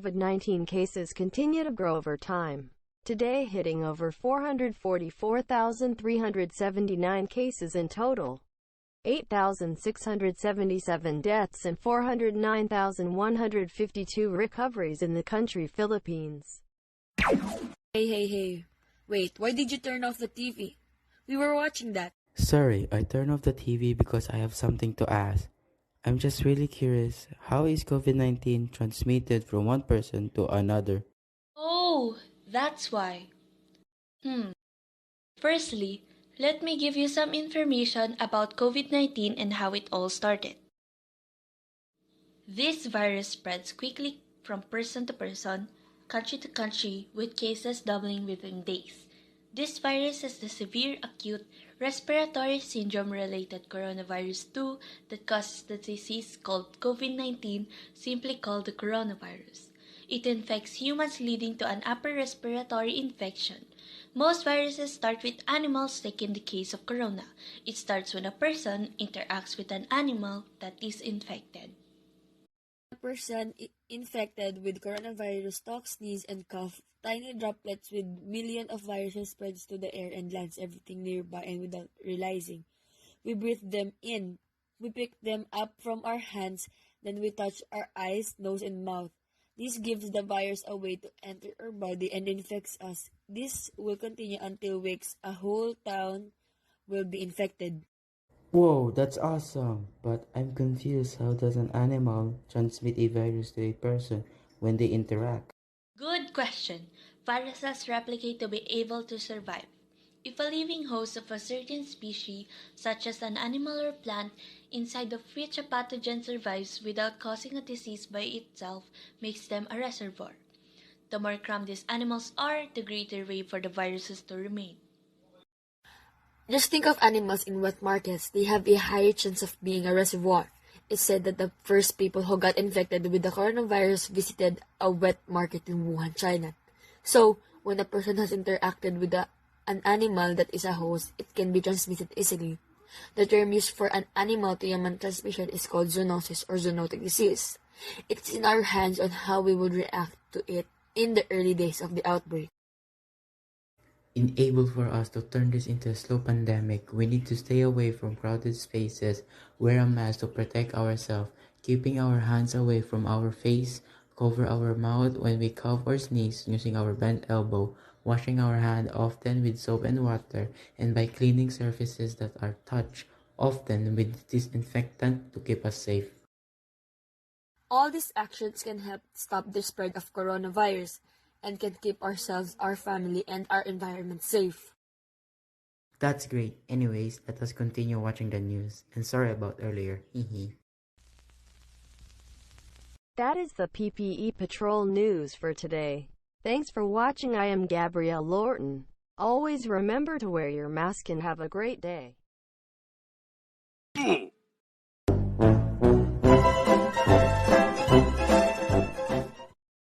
COVID-19 cases continue to grow over time, today hitting over 444,379 cases in total, 8,677 deaths and 409,152 recoveries in the country Philippines. Hey. Wait, why did you turn off the TV? We were watching that. Sorry, I turned off the TV because I have something to ask. I'm just really curious, how is COVID-19 transmitted from one person to another? Oh, that's why. Firstly, let me give you some information about COVID-19 and how it all started. This virus spreads quickly from person to person, country to country, with cases doubling within days. This virus is the severe acute respiratory syndrome-related coronavirus 2 that causes the disease called COVID-19, simply called the coronavirus. It infects humans, leading to an upper respiratory infection. Most viruses start with animals, like in the case of corona. It starts when a person interacts with an animal that is infected. A person infected with coronavirus talks, sneeze, and cough. Tiny droplets with millions of viruses spreads to the air and lands everything nearby, and without realizing, we breathe them in. We pick them up from our hands, then we touch our eyes, nose, and mouth. This gives the virus a way to enter our body and infects us. This will continue until weeks. A whole town will be infected. Whoa, that's awesome! But I'm confused, how does an animal transmit a virus to a person when they interact? Good question. Viruses replicate to be able to survive. If a living host of a certain species, such as an animal or plant, inside of which a pathogen survives without causing a disease by itself, makes them a reservoir. The more cramped these animals are, the greater way for the viruses to remain. Just think of animals in wet markets. They have a higher chance of being a reservoir. It's said that the first people who got infected with the coronavirus visited a wet market in Wuhan, China. So, when a person has interacted with an animal that is a host, it can be transmitted easily. The term used for an animal-to-human transmission is called zoonosis or zoonotic disease. It's in our hands on how we would react to it in the early days of the outbreak. Enable for us to turn this into a slow pandemic, we need to stay away from crowded spaces, wear a mask to protect ourselves, keeping our hands away from our face, cover our mouth when we cough or sneeze using our bent elbow, washing our hand often with soap and water, and by cleaning surfaces that are touched, often with disinfectant to keep us safe. All these actions can help stop the spread of coronavirus and can keep ourselves, our family, and our environment safe. That's great. Anyways, let us continue watching the news. And sorry about earlier. Hehe. That is the PPE Patrol news for today. Thanks for watching. I am Gabrielle Lorton. Always remember to wear your mask and have a great day.